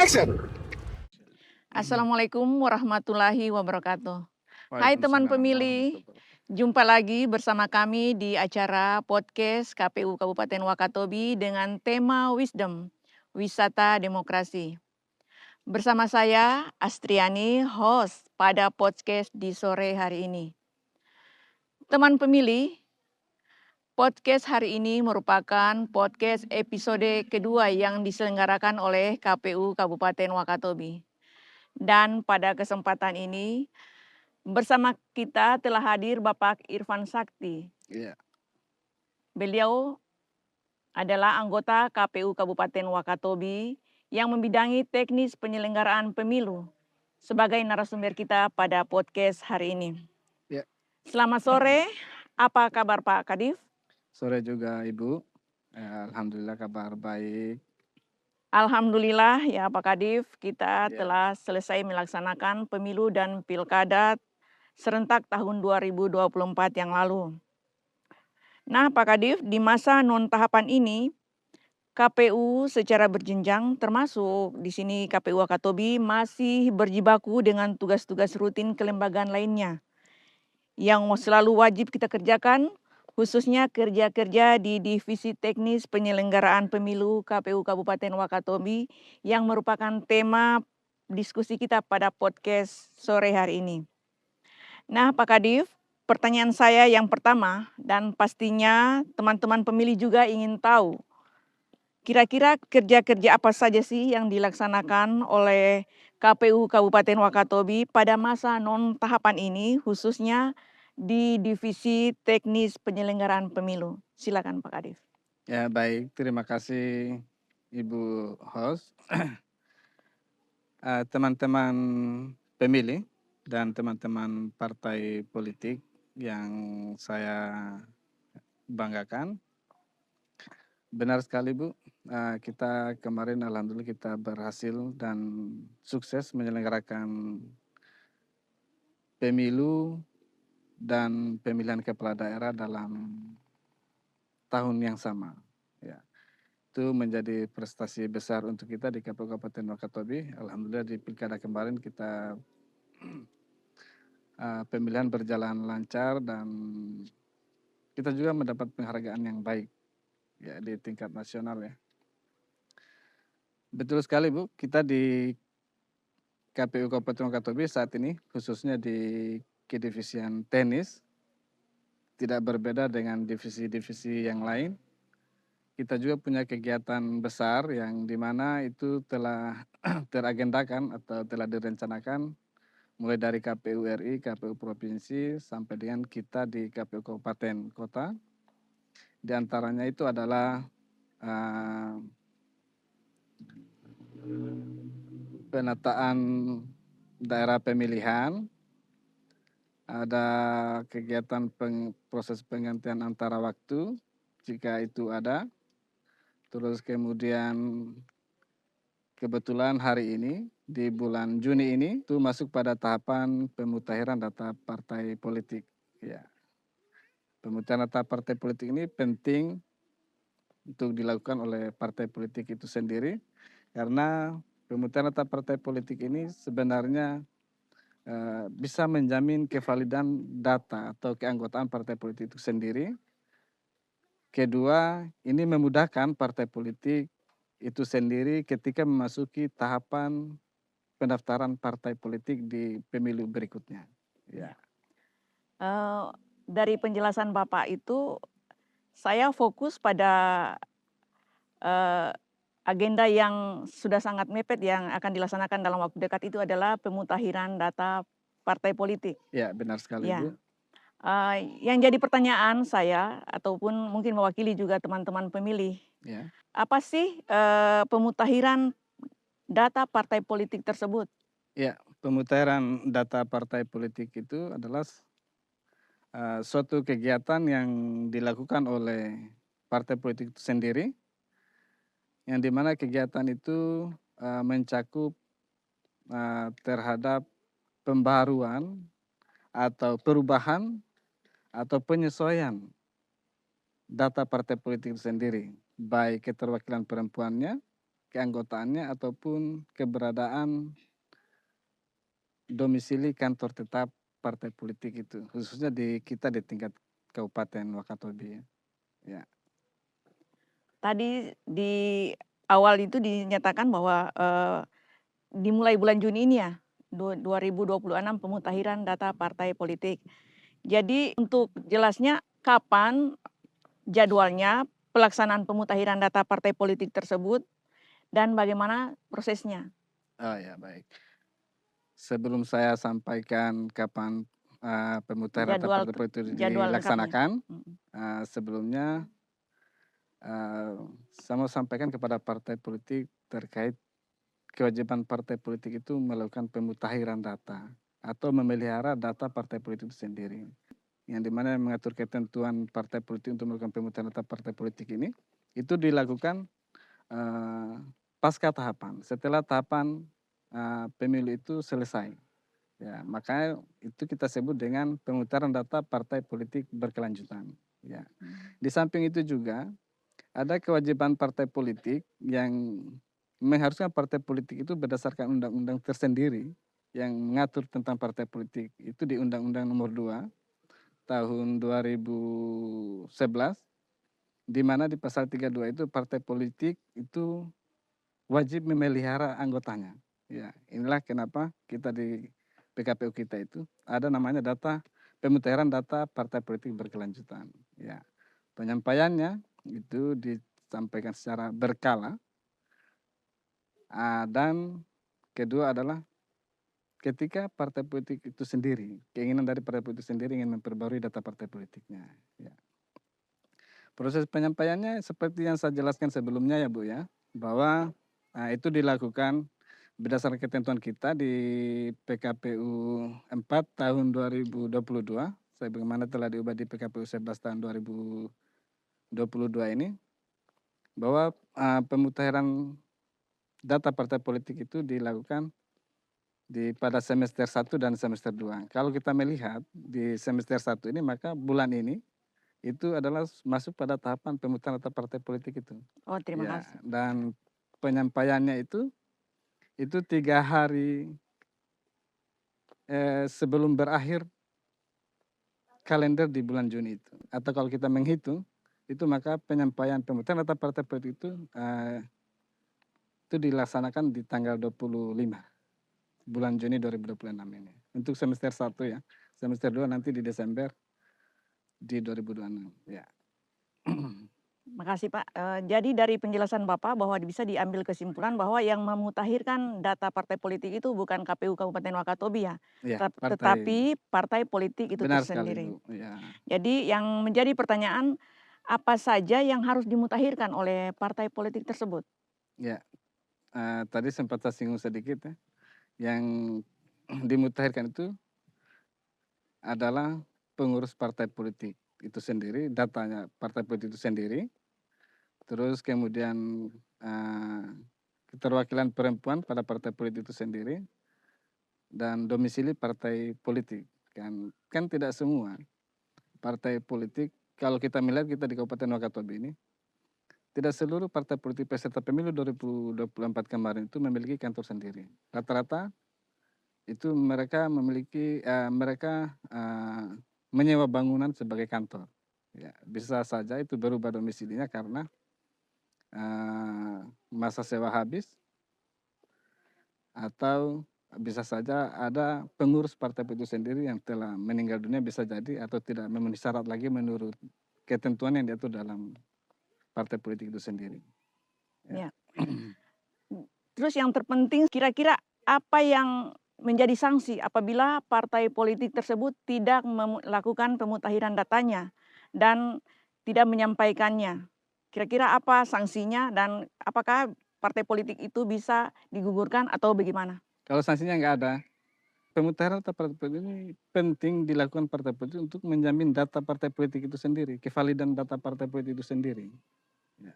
Action! Assalamualaikum warahmatullahi wabarakatuh. Hai teman Waalaikumsalam pemilih, warahmatullahi wabarakatuh. jumpa lagi bersama kami di acara podcast KPU Kabupaten Wakatobi dengan tema Wisdom, Wisata Demokrasi. Bersama saya, Astriani, host pada podcast di sore hari ini. Teman pemilih, podcast hari ini merupakan podcast episode kedua yang diselenggarakan oleh KPU Kabupaten Wakatobi. Dan pada kesempatan ini, bersama kita telah hadir Bapak Irfan Sakti. Iya. Beliau adalah anggota KPU Kabupaten Wakatobi yang membidangi teknis penyelenggaraan pemilu sebagai narasumber kita pada podcast hari ini. Ya. Selamat sore, apa kabar Pak Kadif? Sore juga Ibu. Alhamdulillah kabar baik. Alhamdulillah ya Pak Kadif, kita Ya. telah selesai melaksanakan pemilu dan pilkada serentak tahun 2024 yang lalu. Nah Pak Kadif, di masa non-tahapan ini, KPU secara berjenjang termasuk di sini KPU Wakatobi masih berjibaku dengan tugas-tugas rutin kelembagaan lainnya yang selalu wajib kita kerjakan, khususnya kerja-kerja di Divisi Teknis Penyelenggaraan Pemilu KPU Kabupaten Wakatobi yang merupakan tema diskusi kita pada podcast sore hari ini. Nah Pak Kadif, pertanyaan saya yang pertama dan pastinya teman-teman pemilih juga ingin tahu, kira-kira kerja-kerja apa saja sih yang dilaksanakan oleh KPU Kabupaten Wakatobi pada masa non-tahapan ini, khususnya di Divisi Teknis Penyelenggaraan Pemilu. Silakan Pak Kadif. Ya baik, terima kasih Ibu host. Teman-teman pemilih dan teman-teman partai politik yang saya banggakan. Benar sekali Bu, kita kemarin alhamdulillah kita berhasil dan sukses menyelenggarakan pemilu dan pemilihan kepala daerah dalam tahun yang sama. Ya, itu menjadi prestasi besar untuk kita di KPU Kabupaten Wakatobi. Alhamdulillah di pilkada kemarin kita pemilihan berjalan lancar dan kita juga mendapat penghargaan yang baik ya di tingkat nasional ya. Betul sekali Bu, kita di KPU Kabupaten Wakatobi saat ini khususnya di kedivisian tenis tidak berbeda dengan divisi-divisi yang lain. Kita juga punya kegiatan besar yang dimana itu telah teragendakan atau telah direncanakan mulai dari KPU RI, KPU Provinsi, sampai dengan kita di KPU Kabupaten Kota. Di antaranya itu adalah penataan daerah pemilihan, ada kegiatan proses penggantian antara waktu jika itu ada. Terus kemudian kebetulan hari ini di bulan Juni ini itu masuk pada tahapan pemutahiran data partai politik. Ya. Pemutahiran data partai politik ini penting untuk dilakukan oleh partai politik itu sendiri karena pemutahiran data partai politik ini sebenarnya bisa menjamin kevalidan data atau keanggotaan partai politik itu sendiri. Kedua, ini memudahkan partai politik itu sendiri ketika memasuki tahapan pendaftaran partai politik di pemilu berikutnya. Ya. Dari penjelasan Bapak itu, saya fokus pada agenda yang sudah sangat mepet yang akan dilaksanakan dalam waktu dekat itu adalah pemutakhiran data partai politik. Ya, benar sekali Ya. Bu. Yang jadi pertanyaan saya ataupun mungkin mewakili juga teman-teman pemilih, Ya. apa sih pemutakhiran data partai politik tersebut? Ya, pemutahiran data partai politik itu adalah suatu kegiatan yang dilakukan oleh partai politik itu sendiri, yang dimana kegiatan itu mencakup terhadap pembaruan atau perubahan atau penyesuaian data partai politik itu sendiri, baik keterwakilan perempuannya keanggotaannya ataupun keberadaan domisili kantor tetap partai politik itu, khususnya di kita di tingkat Kabupaten Wakatobi. Ya. Tadi di awal itu dinyatakan bahwa dimulai bulan Juni ini ya, 2026 pemutakhiran data partai politik. Jadi untuk jelasnya kapan jadwalnya pelaksanaan pemutakhiran data partai politik tersebut dan bagaimana prosesnya? Oh ya, baik. Sebelum saya sampaikan kapan pemutahiran data Jadwal partai politik itu jadwal lengkapnya. dilaksanakan, sebelumnya saya mau sampaikan kepada partai politik terkait kewajiban partai politik itu melakukan pemutakhiran data atau memelihara data partai politik itu sendiri. Yang dimana mengatur ketentuan partai politik untuk melakukan pemutakhiran data partai politik ini, itu dilakukan pasca tahapan, setelah tahapan pemilu itu selesai. Ya, makanya itu kita sebut dengan pemutaran data partai politik berkelanjutan. Ya. Di samping itu juga ada kewajiban partai politik yang mengharuskan partai politik itu berdasarkan undang-undang tersendiri yang mengatur tentang partai politik itu di Undang-Undang Nomor 2 tahun 2011, di mana di pasal 32 itu partai politik itu wajib memelihara anggotanya. Ya, inilah kenapa kita di PKPU kita itu ada namanya data pemutakhiran data partai politik berkelanjutan. Ya, penyampaiannya itu disampaikan secara berkala, dan kedua adalah ketika partai politik itu sendiri, keinginan dari partai politik sendiri ingin memperbarui data partai politiknya. Ya. Proses penyampaiannya seperti yang saya jelaskan sebelumnya ya Bu ya, bahwa itu dilakukan berdasarkan ketentuan kita di PKPU 4 tahun 2022, sebagaimana telah diubah di PKPU 11 tahun 2022 ini, bahwa pemutakhiran data partai politik itu dilakukan pada semester 1 dan semester 2. Kalau kita melihat di semester 1 ini, maka bulan ini itu adalah masuk pada tahapan pemutahiran data partai politik itu. Oh, terima Ya, kasih. dan penyampaiannya itu 3 hari sebelum berakhir kalender di bulan Juni itu. Atau kalau kita menghitung, itu maka penyampaian pemutahiran data partai politik itu dilaksanakan di tanggal 25 bulan Juni 2026 ini. Untuk semester 1 ya. Semester 2 nanti di Desember di 2026. Ya. Makasih Pak. Jadi dari penjelasan Bapak bahwa bisa diambil kesimpulan bahwa yang memutakhirkan data partai politik itu bukan KPU Kabupaten Wakatobi ya, Ya, tetapi partai politik itu benar sekali tersendiri. Bu. Ya. Jadi yang menjadi pertanyaan, apa saja yang harus dimutakhirkan oleh partai politik tersebut? Ya, tadi sempat saya singgung sedikit ya. Yang dimutakhirkan itu adalah pengurus partai politik itu sendiri, datanya partai politik itu sendiri, terus kemudian keterwakilan perempuan pada partai politik itu sendiri, dan domisili partai politik. Kan tidak semua partai politik, kalau kita melihat kita di Kabupaten Wakatobi ini, tidak seluruh partai politik peserta pemilu 2024 kemarin itu memiliki kantor sendiri. Rata-rata itu mereka memiliki menyewa bangunan sebagai kantor. Ya, bisa saja itu berubah domisilinya karena masa sewa habis, atau bisa saja ada pengurus partai itu sendiri yang telah meninggal dunia, bisa jadi, atau tidak memenuhi syarat lagi menurut ketentuan yang diatur dalam partai politik itu sendiri. Ya. Terus yang terpenting kira-kira apa yang menjadi sanksi apabila partai politik tersebut tidak melakukan pemutakhiran datanya dan tidak menyampaikannya? Kira-kira apa sanksinya dan apakah partai politik itu bisa digugurkan atau bagaimana? Kalau sanksinya nggak ada, pemutahiran data partai politik ini penting dilakukan partai politik untuk menjamin data partai politik itu sendiri, kevalidan data partai politik itu sendiri. Ya.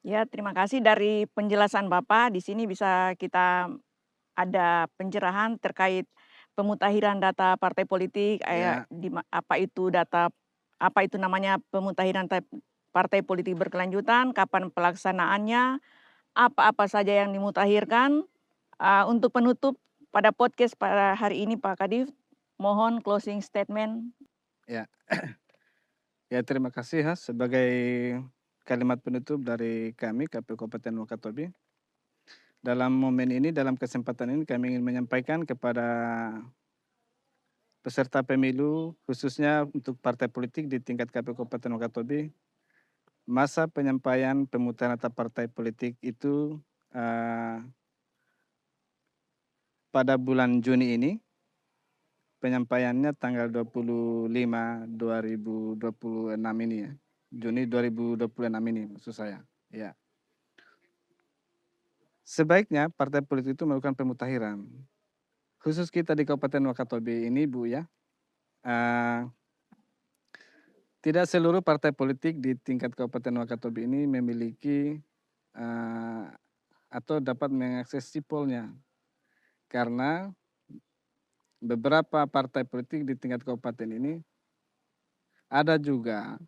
Ya, terima kasih dari penjelasan Bapak. Di sini bisa kita ada pencerahan terkait pemutakhiran data partai politik, Ya. apa itu namanya partai politik berkelanjutan, kapan pelaksanaannya, apa-apa saja yang dimutakhirkan. Untuk penutup pada podcast pada hari ini Pak Kadif, mohon closing statement. Ya, ya terima kasih sebagai kalimat penutup dari kami KPU Kabupaten Wakatobi. Dalam momen ini, dalam kesempatan ini kami ingin menyampaikan kepada peserta pemilu, khususnya untuk partai politik di tingkat KPU Kabupaten Wakatobi, masa penyampaian pemutahiran data partai politik itu pada bulan Juni ini, penyampaiannya tanggal 25/2026 ini ya. Juni 2026 ini maksud saya. Ya. Sebaiknya partai politik itu melakukan pemutahiran. Khusus kita di Kabupaten Wakatobi ini Bu ya, tidak seluruh partai politik di tingkat Kabupaten Wakatobi ini memiliki atau dapat mengakses sipolnya. Karena beberapa partai politik di tingkat kabupaten ini ada juga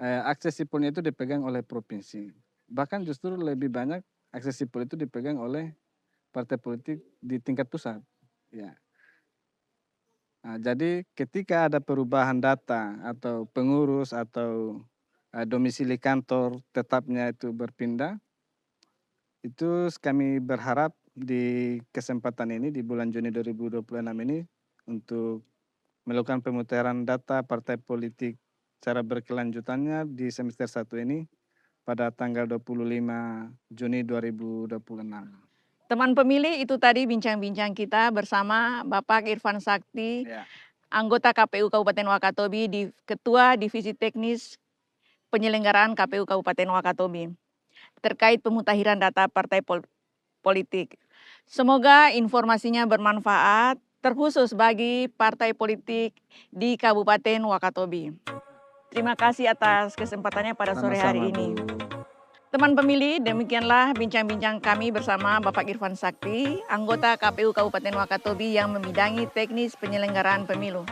akses sipolnya itu dipegang oleh provinsi. Bahkan justru lebih banyak akses sipol itu dipegang oleh partai politik di tingkat pusat. Ya. Nah, jadi ketika ada perubahan data atau pengurus atau domisili kantor tetapnya itu berpindah, itu kami berharap di kesempatan ini di bulan Juni 2026 ini untuk melakukan pemutahiran data partai politik secara berkelanjutannya di semester 1 ini pada tanggal 25 Juni 2026. Teman pemilih, itu tadi bincang-bincang kita bersama Bapak Irfan Sakti, Ya. anggota KPU Kabupaten Wakatobi, Ketua Divisi Teknis Penyelenggaraan KPU Kabupaten Wakatobi, terkait pemutahiran data partai politik. Semoga informasinya bermanfaat, terkhusus bagi partai politik di Kabupaten Wakatobi. Terima kasih atas kesempatannya pada sore hari ini. Teman pemilih, demikianlah bincang-bincang kami bersama Bapak Irfan Sakti, anggota KPU Kabupaten Wakatobi yang membidangi teknis penyelenggaraan pemilu.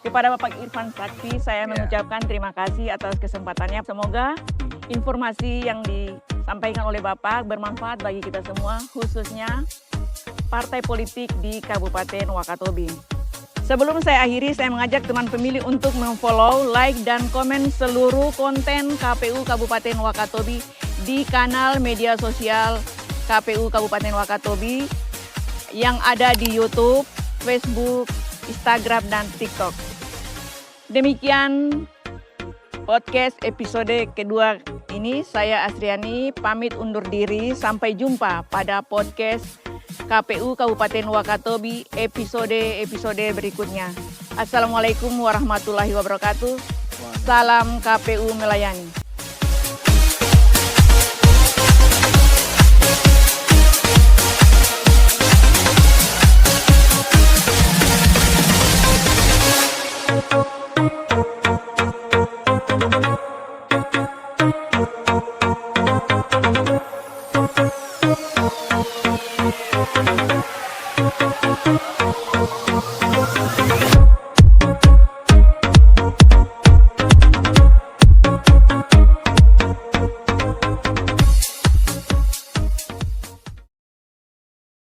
Kepada Bapak Irfan Sakti, saya mengucapkan terima kasih atas kesempatannya. Semoga informasi yang disampaikan oleh Bapak bermanfaat bagi kita semua, khususnya partai politik di Kabupaten Wakatobi. Sebelum saya akhiri, saya mengajak teman pemilih untuk memfollow, like, dan komen seluruh konten KPU Kabupaten Wakatobi di kanal media sosial KPU Kabupaten Wakatobi yang ada di YouTube, Facebook, Instagram, dan TikTok. Demikian podcast episode kedua ini. Saya Asriani pamit undur diri. Sampai jumpa pada podcast KPU Kabupaten Wakatobi episode berikutnya. Assalamualaikum warahmatullahi wabarakatuh. Salam KPU melayani.